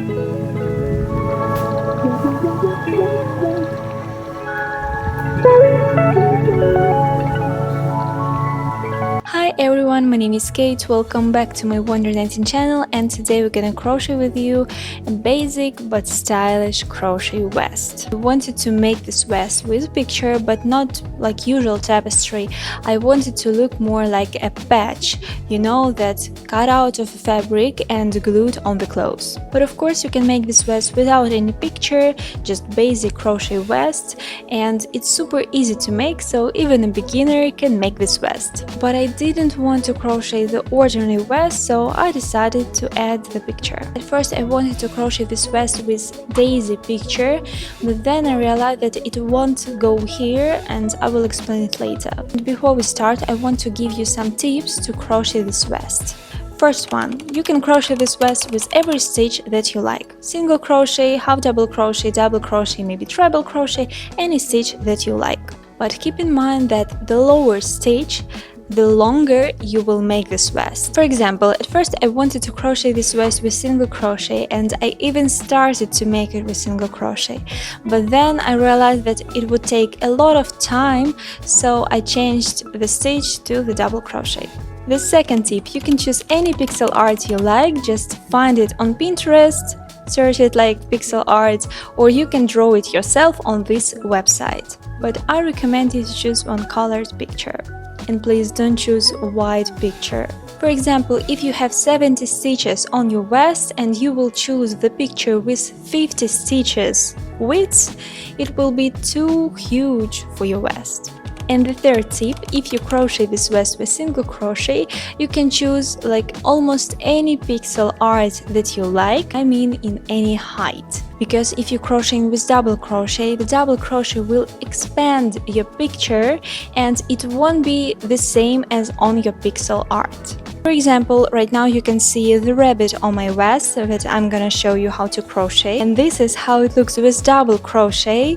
Hi everyone, my name is Kate. Welcome back to my wondernetting channel, and today we're gonna crochet with you a basic but stylish crochet vest. I wanted to make this vest with a picture, but not like usual tapestry. I wanted to look more like a patch, you know, that cut out of fabric and glued on the clothes. But of course you can make this vest without any picture, just basic crochet vest, and it's super easy to make, so even a beginner can make this vest. But I didn't want to crochet the ordinary vest, so I decided to add the picture. At first I wanted to crochet this vest with daisy picture, but then I realized that it won't go here, and I will explain it later. And before we start, I want to give you some tips to crochet this vest. First one, you can crochet this vest with every stitch that you like. Single crochet, half double crochet, maybe treble crochet, any stitch that you like. But keep in mind that the lower stitch, the longer you will make this vest. For example, at first I wanted to crochet this vest with single crochet, and I even started to make it with single crochet, but then I realized that it would take a lot of time, so I changed the stitch to the double crochet. The second tip, you can choose any pixel art you like, just find it on Pinterest, search it like pixel art, or you can draw it yourself on this website. But I recommend you to choose one colored picture. And please don't choose a white picture. For example, if you have 70 stitches on your vest and you will choose the picture with 50 stitches width, it will be too huge for your vest. And the third tip, if you crochet this vest with single crochet, you can choose like almost any pixel art that you like, I mean in any height. Because if you're crocheting with double crochet, the double crochet will expand your picture and it won't be the same as on your pixel art. For example, right now you can see the rabbit on my vest that I'm gonna show you how to crochet, and this is how it looks with double crochet,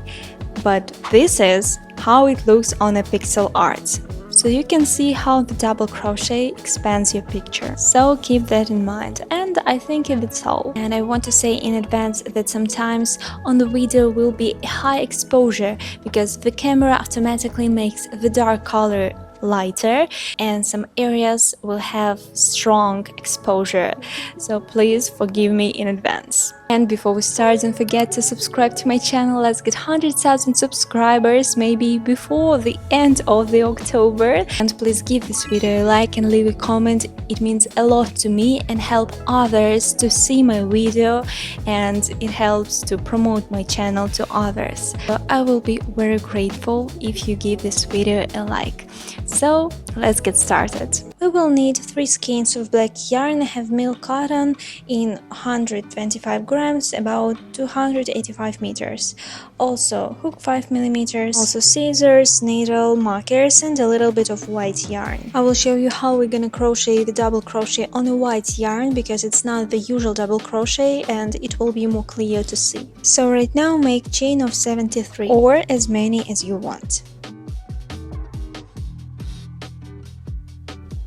but this is how it looks on a pixel art. So you can see how the double crochet expands your picture. So keep that in mind. And I think that's all. And I want to say in advance that sometimes on the video will be high exposure because the camera automatically makes the dark color lighter and some areas will have strong exposure, so please forgive me in advance. And before we start, don't forget to subscribe to my channel. Let's get 100,000 subscribers maybe before the end of the October. And please give this video a like and leave a comment. It means a lot to me and help others to see my video, and it helps to promote my channel to others. So I will be very grateful if you give this video a like. So let's get started. We will need 3 skeins of black yarn. I have milk cotton in 125 grams, about 285 meters. Also hook 5mm, also scissors, needle, markers, and a little bit of white yarn. I will show you how we're gonna crochet the double crochet on a white yarn because it's not the usual double crochet and it will be more clear to see. So right now make chain of 73 or as many as you want.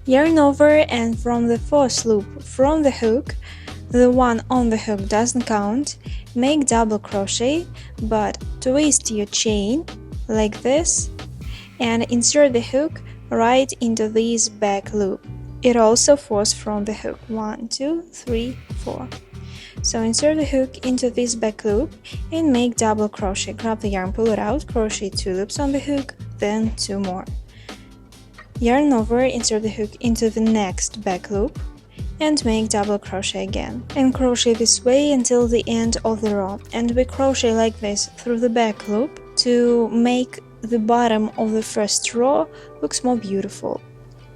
Yarn over, and from the fourth loop from the hook, the one on the hook doesn't count, make double crochet, but twist your chain like this and insert the hook right into this back loop. It also falls from the hook. 1, 2, 3, 4. So insert the hook into this back loop and make double crochet. Grab the yarn, pull it out, crochet 2 loops on the hook, then 2 more. Yarn over, insert the hook into the next back loop and make double crochet again, and crochet this way until the end of the row. And we crochet like this through the back loop to make the bottom of the first row looks more beautiful.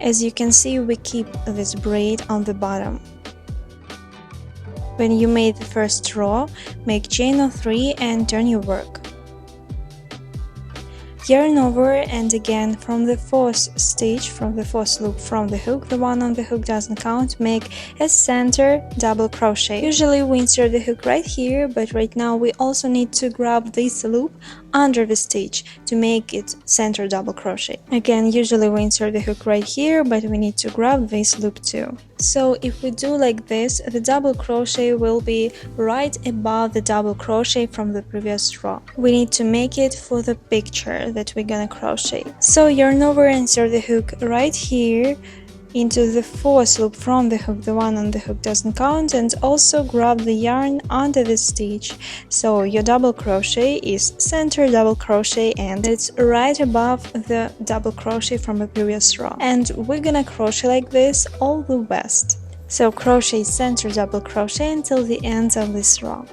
As you can see, we keep this braid on the bottom. When you made the first row, make chain of 3 and turn your work. Yarn over, and again from the fourth stitch, from the fourth loop from the hook, the one on the hook doesn't count, make a center double crochet. Usually we insert the hook right here, but right now we also need to grab this loop under the stitch to make it center double crochet. Again, usually we insert the hook right here, but we need to grab this loop too. So if we do like this, the double crochet will be right above the double crochet from the previous row. We need to make it for the picture that we're gonna crochet. So yarn over, insert the hook right here into the fourth loop from the hook. The one on the hook doesn't count, and also grab the yarn under the stitch. So your double crochet is center double crochet and it's right above the double crochet from the previous row, and we're gonna crochet like this all the rest. So crochet center double crochet until the end of this row.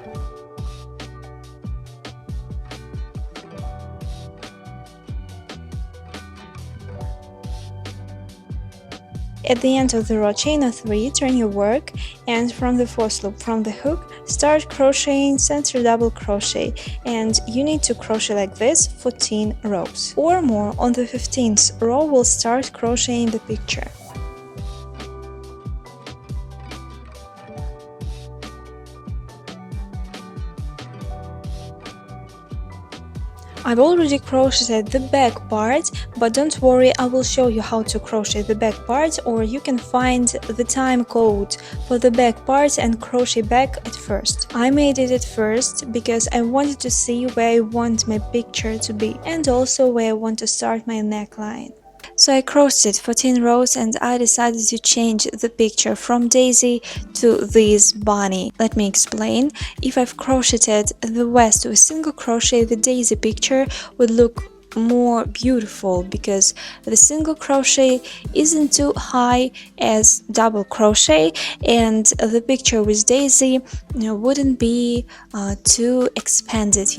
At the end of the row, chain of 3, turn your work, and from the fourth loop from the hook, start crocheting center double crochet, and you need to crochet like this 14 rows or more. On the 15th row, we'll start crocheting the picture. I've already crocheted the back part, but don't worry, I will show you how to crochet the back part, or you can find the time code for the back part and crochet back at first. I made it at first because I wanted to see where I want my picture to be and also where I want to start my neckline. So I crocheted 14 rows and I decided to change the picture from Daisy to this bunny. Let me explain. If I've crocheted the vest with single crochet, the Daisy picture would look more beautiful because the single crochet isn't too high as double crochet, and the picture with Daisy wouldn't be too expanded,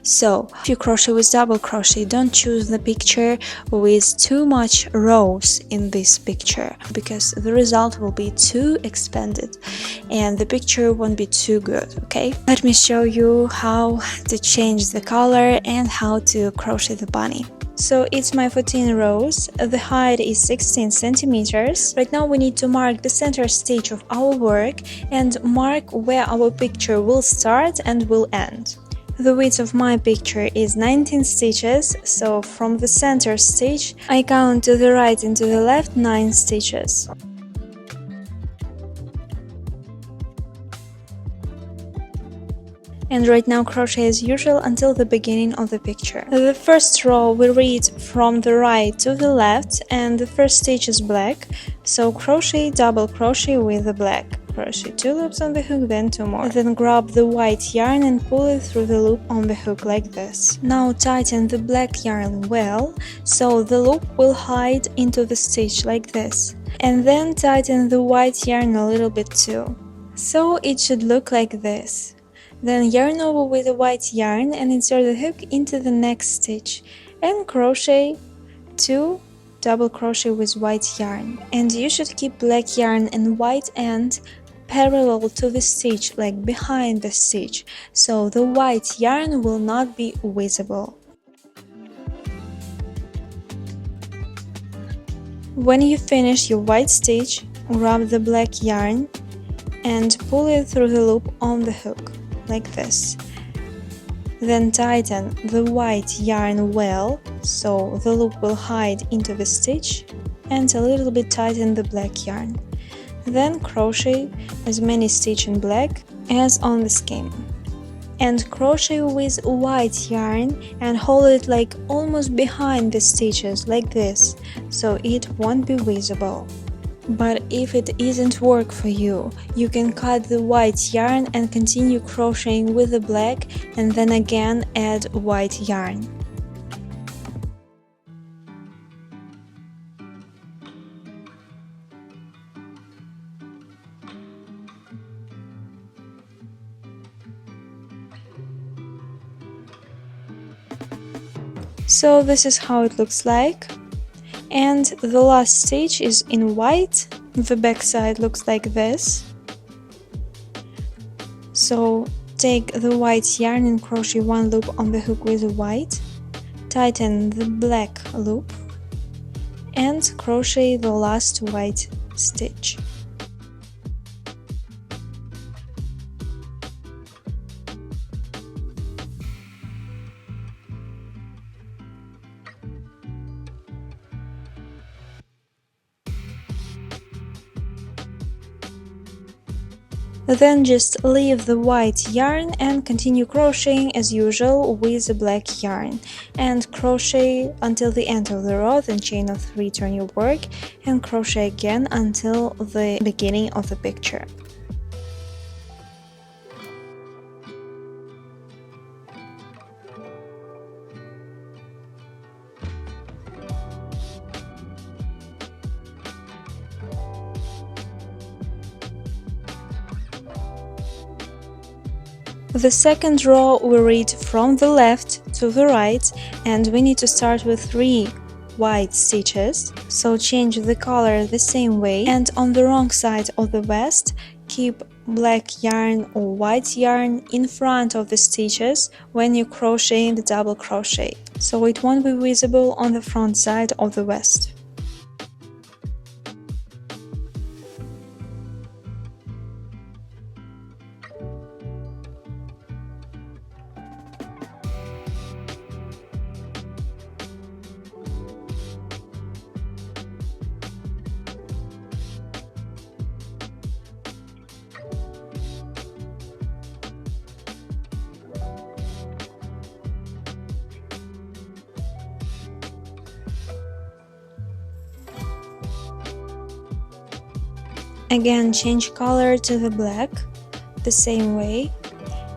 So if you crochet with double crochet, don't choose the picture with too much rows in this picture because the result will be too expanded and the picture won't be too good. Okay, let me show you how to change the color and how to crochet the bunny. So it's my 14 rows, the height is 16 centimeters. Right now we need to mark the center stitch of our work and mark where our picture will start and will end. The width of my picture is 19 stitches, so from the center stitch I count to the right and to the left 9 stitches. And right now crochet as usual until the beginning of the picture. The first row we read from the right to the left and the first stitch is black, so crochet double crochet with the black. Crochet 2 loops on the hook, then 2 more. Then grab the white yarn and pull it through the loop on the hook like this. Now tighten the black yarn well, so the loop will hide into the stitch like this. And then tighten the white yarn a little bit too. So it should look like this. Then yarn over with the white yarn and insert the hook into the next stitch and crochet 2 double crochet with white yarn. And you should keep black yarn and white end parallel to the stitch, like behind the stitch, so the white yarn will not be visible. When you finish your white stitch, grab the black yarn and pull it through the loop on the hook like this. Then tighten the white yarn well, so the loop will hide into the stitch, and a little bit tighten the black yarn. Then crochet as many stitches in black as on the skein. And crochet with white yarn and hold it like almost behind the stitches like this, so it won't be visible. But if it isn't work for you, you can cut the white yarn and continue crocheting with the black and then again add white yarn. So this is how it looks like. And the last stitch is in white. The back side looks like this. So take the white yarn and crochet 1 loop on the hook with the white, tighten the black loop and crochet the last white stitch. Then just leave the white yarn and continue crocheting as usual with the black yarn, and crochet until the end of the row, then chain of 3, turn your work, and crochet again until the beginning of the picture. The second row we read from the left to the right, and we need to start with 3 white stitches, so change the color the same way, and on the wrong side of the vest keep black yarn or white yarn in front of the stitches when you crochet the double crochet, so it won't be visible on the front side of the vest. Again, change color to the black the same way,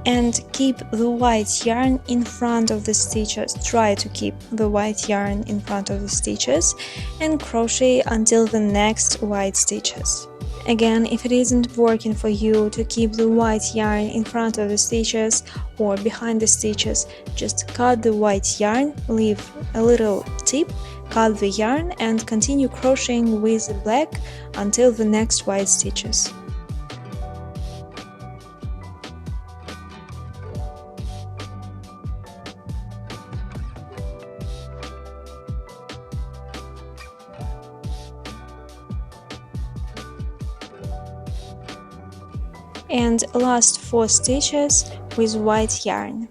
and keep the white yarn in front of the stitches. Try to keep the white yarn in front of the stitches and crochet until the next white stitches. Again, if it isn't working for you to keep the white yarn in front of the stitches or behind the stitches, just cut the white yarn, leave a little tip, cut the yarn and continue crocheting with the black until the next white stitches. And last 4 stitches with white yarn.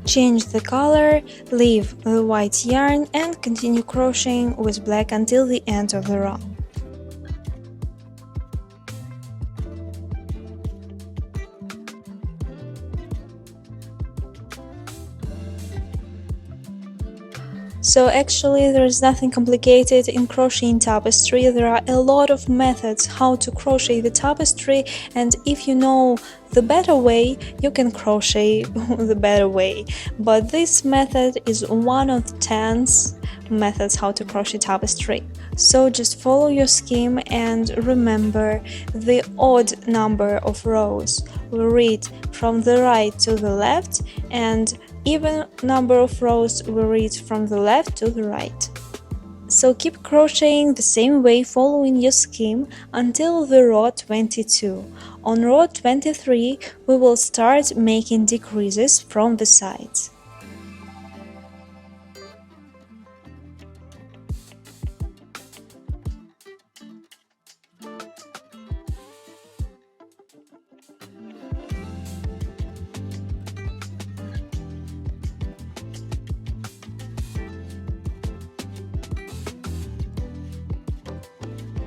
Change the color, leave the white yarn and continue crocheting with black until the end of the row. So actually there is nothing complicated in crocheting tapestry. There are a lot of methods how to crochet the tapestry, and if you know the better way, you can crochet the better way. But this method is one of 10 methods how to crochet tapestry. So just follow your scheme and remember the odd number of rows. We read from the right to the left, and even number of rows we read from the left to the right. So keep crocheting the same way following your scheme until the row 22. On row 23 we will start making decreases from the sides.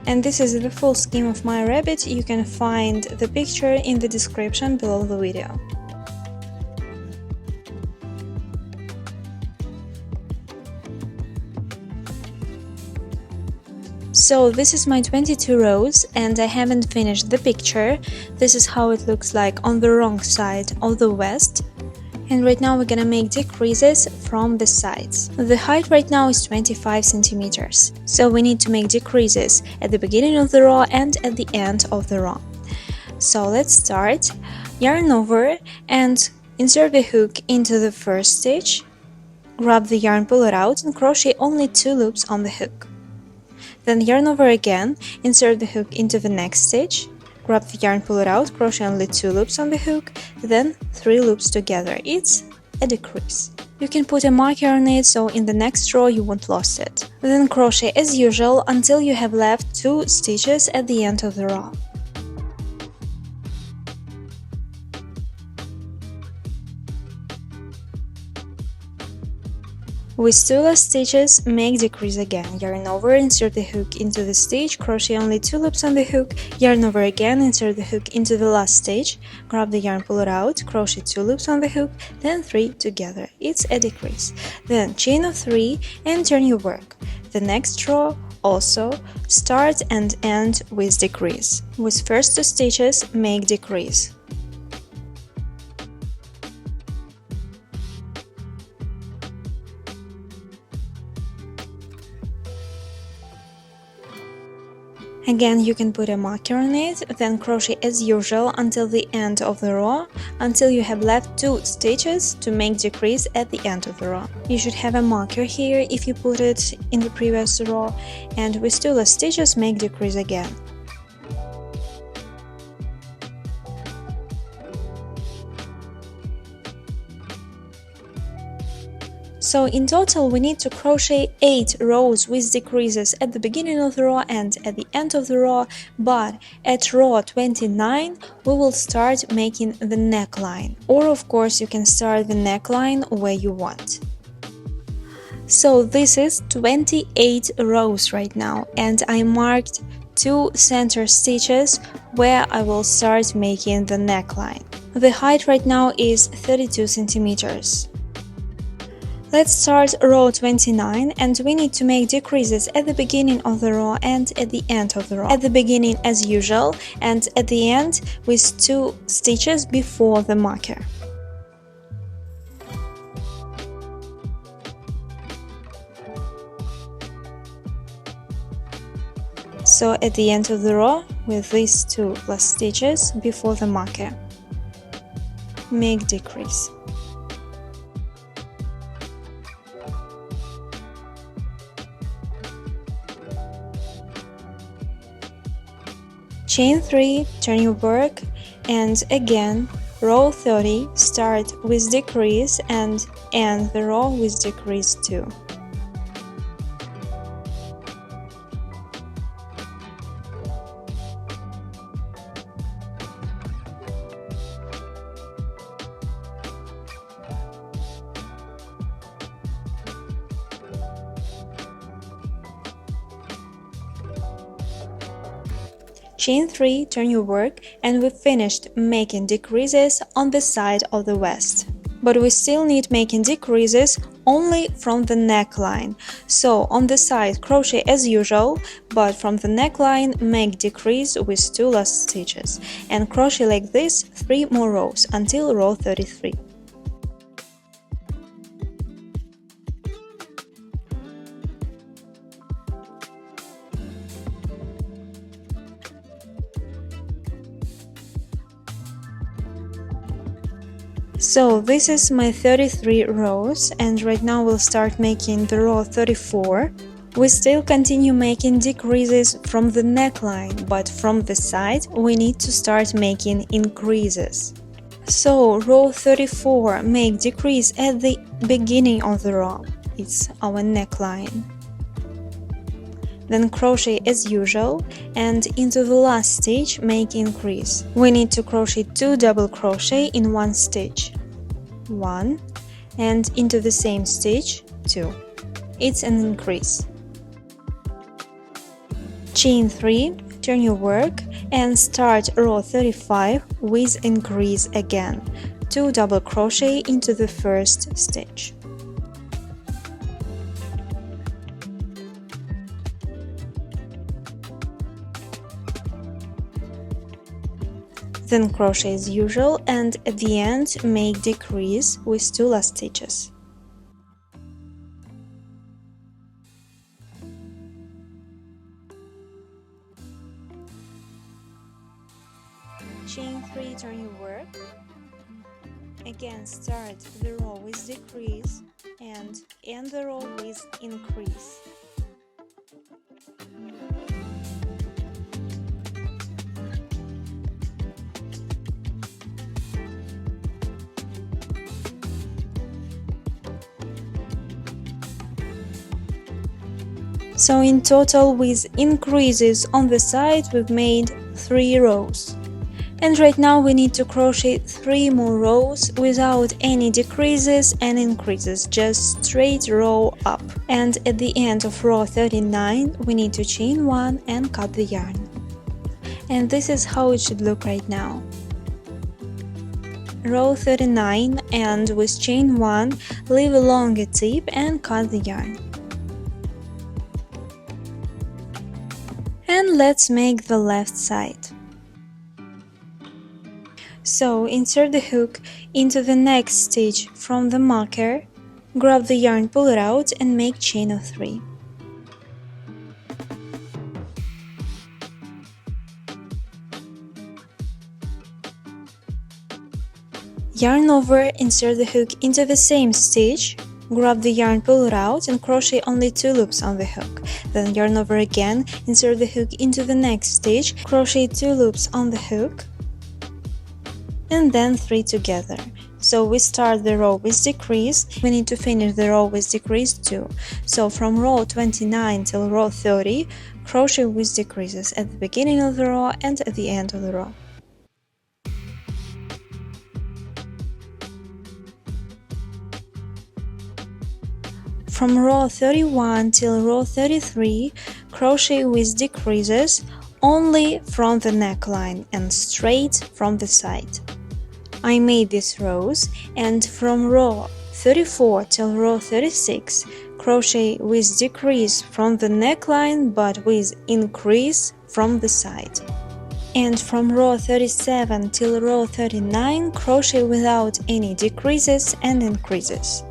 And this is the full scheme of my rabbit. You can find the picture in the description below the video. So this is my 22 rows and I haven't finished the picture. This is how it looks like on the wrong side of the vest. And right now we're gonna make decreases from the sides. The height right now is 25 centimeters. So we need to make decreases at the beginning of the row and at the end of the row. So let's start. Yarn over and insert the hook into the first stitch. Grab the yarn, pull it out, and crochet only 2 loops on the hook. Then yarn over again, insert the hook into the next stitch. Grab the yarn, pull it out, crochet only 2 loops on the hook, then 3 loops together. It's a decrease. You can put a marker on it so in the next row you won't lose it. Then crochet as usual until you have left 2 stitches at the end of the row. With 2 last stitches, make decrease again. Yarn over, insert the hook into the stitch, crochet only 2 loops on the hook, yarn over again, insert the hook into the last stitch, grab the yarn, pull it out, crochet 2 loops on the hook, then 3 together. It's a decrease. Then chain of 3 and turn your work. The next row also start and end with decrease. With first 2 stitches, make decrease. Again, you can put a marker on it, then crochet as usual until the end of the row, until you have left 2 stitches to make decrease at the end of the row. You should have a marker here if you put it in the previous row, and with 2 last stitches make decrease again. So in total we need to crochet 8 rows with decreases at the beginning of the row and at the end of the row, but at row 29 we will start making the neckline. Or of course you can start the neckline where you want. So this is 28 rows right now, and I marked 2 center stitches where I will start making the neckline. The height right now is 32 centimeters. Let's start row 29, and we need to make decreases at the beginning of the row and at the end of the row. At the beginning as usual, and at the end with 2 stitches before the marker. So at the end of the row with these 2 last stitches before the marker. Make decrease. Chain 3, turn your work, and again row 30, start with decrease and end the row with decrease 2. Chain 3, turn your work, and we finished making decreases on the side of the west. But we still need making decreases only from the neckline. So on the side crochet as usual, but from the neckline make decrease with 2 last stitches and crochet like this 3 more rows until row 33. So this is my 33 rows, and right now we'll start making the row 34. We still continue making decreases from the neckline, but from the side we need to start making increases. So row 34, make decrease at the beginning of the row. It's our neckline. Then crochet as usual, and into the last stitch make increase. We need to crochet 2 double crochet in 1 stitch. 1, and into the same stitch 2. It's an increase. Chain 3, turn your work, and start row 35 with increase again. 2 double crochet into the first stitch. Then crochet as usual, and at the end make decrease with 2 last stitches. Chain 3, turn your work. Again, start the row with decrease and end the row with increase. So in total, with increases on the side, we've made 3 rows. And right now we need to crochet 3 more rows without any decreases and increases, just straight row up. And at the end of row 39 we need to chain 1 and cut the yarn. And this is how it should look right now. Row 39, and with chain 1 leave a longer tip and cut the yarn. And let's make the left side. So insert the hook into the next stitch from the marker, grab the yarn, pull it out and make chain of 3. Yarn over, insert the hook into the same stitch, grab the yarn, pull it out and crochet only 2 loops on the hook. Then yarn over again, insert the hook into the next stitch, crochet 2 loops on the hook, and then 3 together. So we start the row with decrease, we need to finish the row with decrease too. So from row 29 till row 30, crochet with decreases at the beginning of the row and at the end of the row. From row 31 till row 33, crochet with decreases only from the neckline and straight from the side. I made these rows, and from row 34 till row 36, crochet with decrease from the neckline but with increase from the side. And from row 37 till row 39, crochet without any decreases and increases.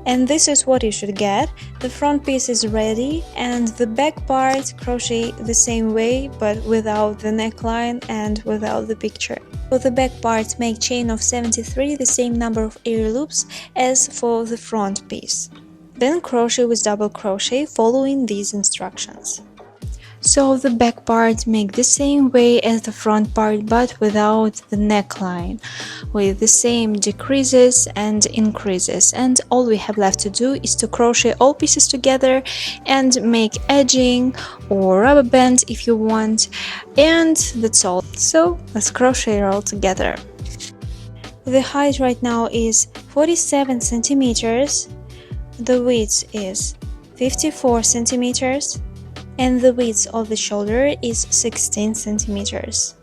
And this is what you should get. The front piece is ready, and the back part crochet the same way but without the neckline and without the picture. For the back part, make chain of 73, the same number of air loops as for the front piece. Then crochet with double crochet following these instructions. So the back part make the same way as the front part but without the neckline, with the same decreases and increases, and all we have left to do is to crochet all pieces together and make edging or rubber band if you want, and that's all. So let's crochet all together. The height right now is 47 centimeters, the width is 54 centimeters, and the width of the shoulder is 16 centimeters.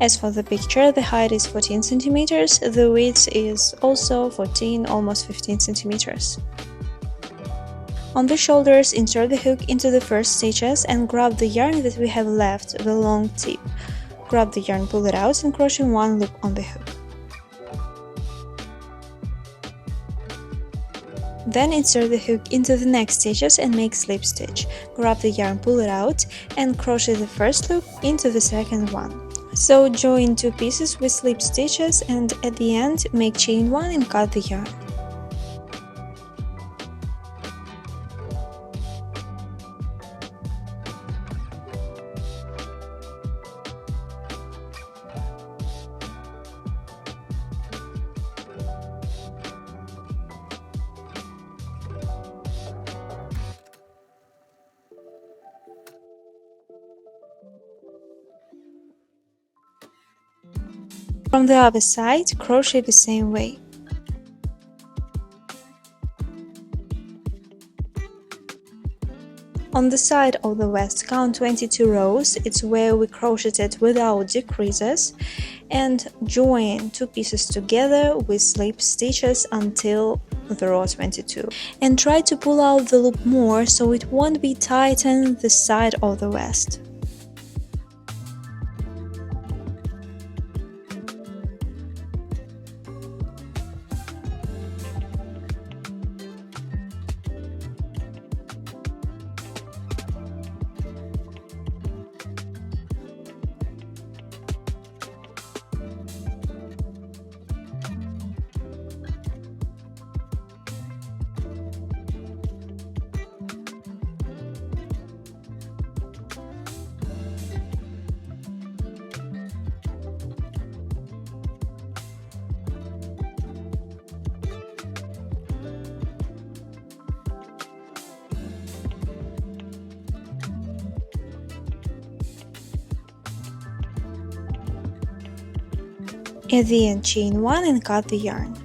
As for the picture, the height is 14 centimeters, the width is also 14, almost 15 centimeters. On the shoulders, insert the hook into the first stitches and grab the yarn that we have left, the long tip. Grab the yarn, pull it out and crochet 1 loop on the hook. Then insert the hook into the next stitches and make slip stitch. Grab the yarn, pull it out and crochet the first loop into the second one. So join 2 pieces with slip stitches and at the end make chain 1 and cut the yarn. From the other side, crochet the same way. On the side of the west, count 22 rows, it's where we crocheted without decreases, and join 2 pieces together with slip stitches until the row 22. And try to pull out the loop more so it won't be tightened the side of the west. At the end, chain 1 and cut the yarn.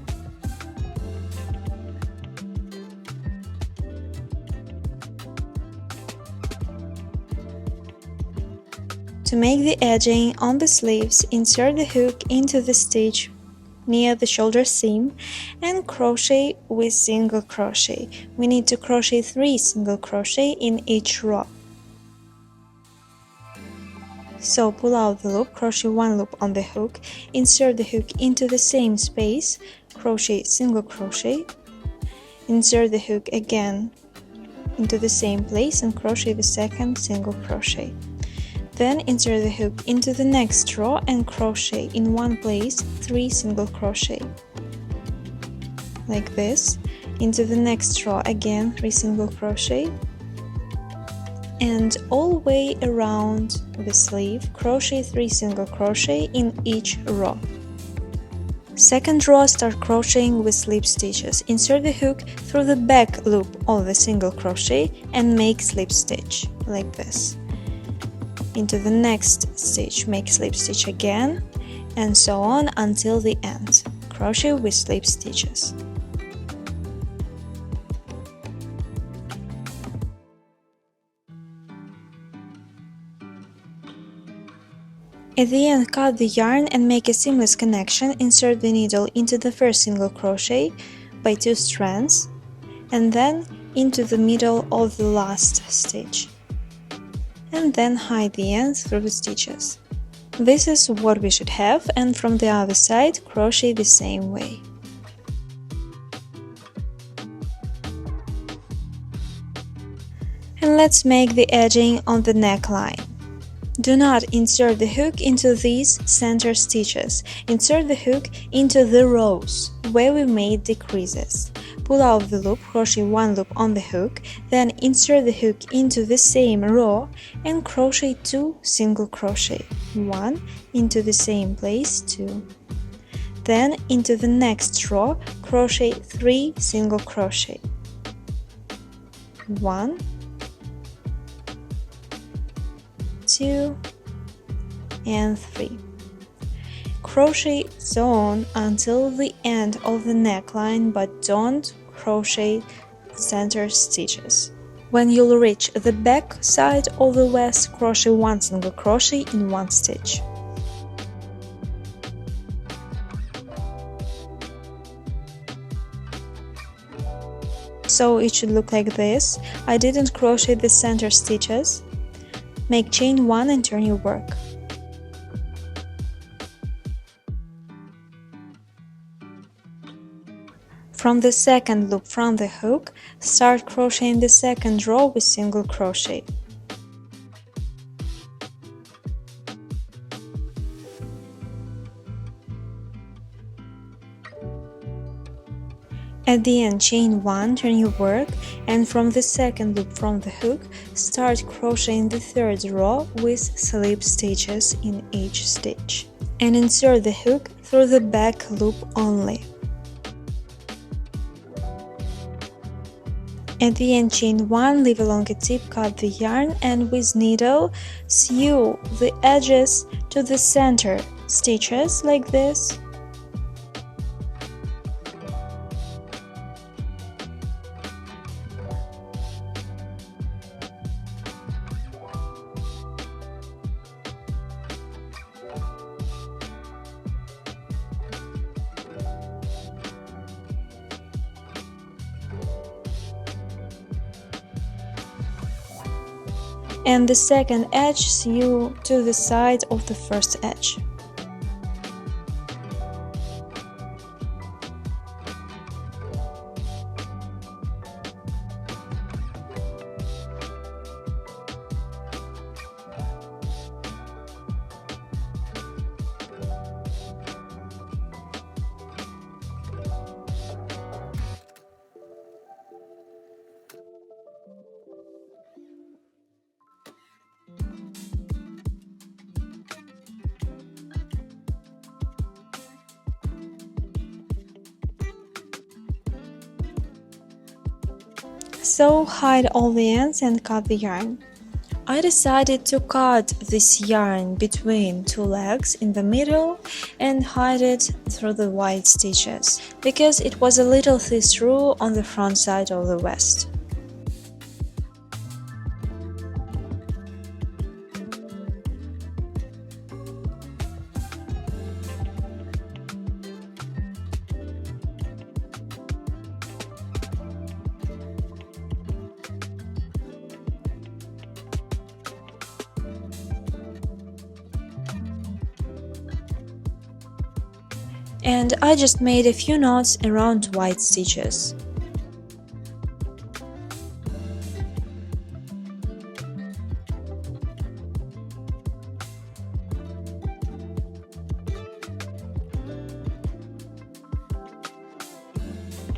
To make the edging on the sleeves, insert the hook into the stitch near the shoulder seam and crochet with single crochet. We need to crochet 3 single crochet in each row. So pull out the loop, crochet 1 loop on the hook, insert the hook into the same space, crochet single crochet, insert the hook again into the same place and crochet the second single crochet. Then insert the hook into the next row and crochet in one place 3 single crochet. Like this. Into the next row again 3 single crochet. And all the way around the sleeve, crochet 3 single crochet in each row. Second row, start crocheting with slip stitches. Insert the hook through the back loop of the single crochet and make slip stitch, like this. Into the next stitch, make slip stitch again, and so on until the end. Crochet with slip stitches. At the end, cut the yarn and make a seamless connection. Insert the needle into the first single crochet by 2 strands and then into the middle of the last stitch. And then hide the ends through the stitches. This is what we should have, and from the other side crochet the same way. And let's make the edging on the neckline. Do not insert the hook into these center stitches. Insert the hook into the rows where we made the creases. Pull out the loop, crochet 1 loop on the hook, then insert the hook into the same row and crochet 2 single crochet. 1 into the same place, 2. Then into the next row, crochet 3 single crochet. 1, 2 and 3. Crochet zone until the end of the neckline, but don't crochet center stitches. When you'll reach the back side of the vest, crochet 1 single crochet in 1 stitch. So it should look like this. I didn't crochet the center stitches. Make chain 1 and turn your work. From the second loop from the hook, start crocheting the second row with single crochet. At the end, chain 1, turn your work, and from the second loop from the hook, start crocheting the third row with slip stitches in each stitch. And insert the hook through the back loop only. At the end, chain 1, leave along a tip, cut the yarn, and with needle, sew the edges to the center stitches like this. And the second edge sew to the side of the first edge. So hide all the ends and cut the yarn. I decided to cut this yarn between two legs in the middle and hide it through the white stitches, because it was a little see-through on the front side of the vest. And I just made a few knots around white stitches.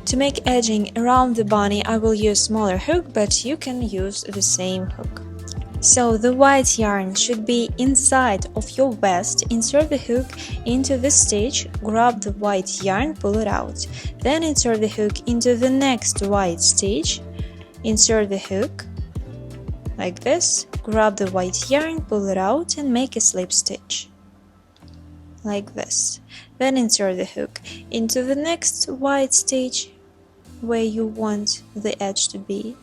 To make edging around the bunny, I will use smaller hook, but you can use the same hook. So the white yarn should be inside of your vest. Insert the hook into the stitch, grab the white yarn, pull it out. Then insert the hook into the next white stitch, insert the hook like this, grab the white yarn, pull it out and make a slip stitch like this. Then insert the hook into the next white stitch where you want the edge to be.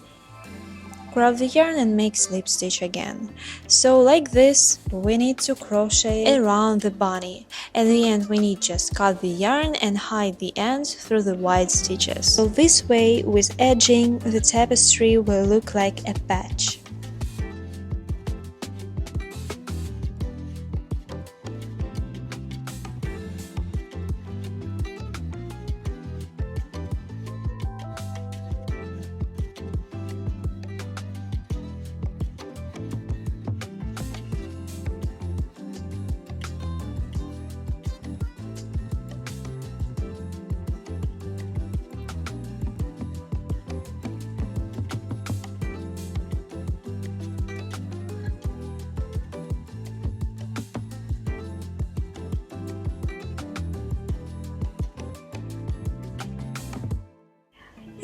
Grab the yarn and make slip stitch again. So like this we need to crochet around the bunny. At the end we need just cut the yarn and hide the ends through the white stitches. So this way, with edging, the tapestry will look like a patch.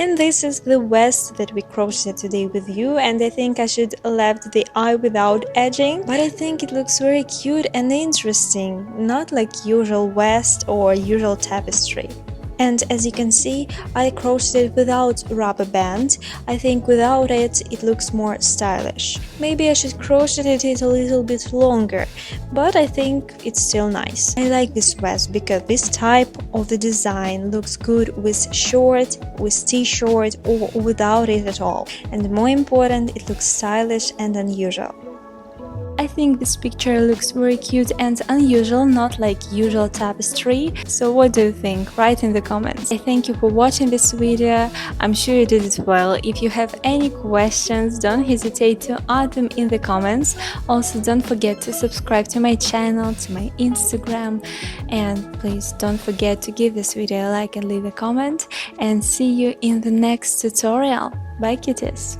And this is the vest that we crocheted today with you, and I think I should left the eye without edging, but I think it looks very cute and interesting, not like usual vest or usual tapestry. And as you can see, I crocheted without rubber band. I think without it, it looks more stylish. Maybe I should crochet it a little bit longer, but I think it's still nice. I like this vest because this type of the design looks good with short, with t-shirt, or without it at all. And more important, it looks stylish and unusual. I think this picture looks very cute and unusual, not like usual tapestry. So what do you think? Write in the comments. I thank you for watching this video. I'm sure you did it well. If you have any questions, don't hesitate to add them in the comments. Also, don't forget to subscribe to my channel, to my Instagram, and please don't forget to give this video a like and leave a comment. And see you in the next tutorial. Bye, cuties!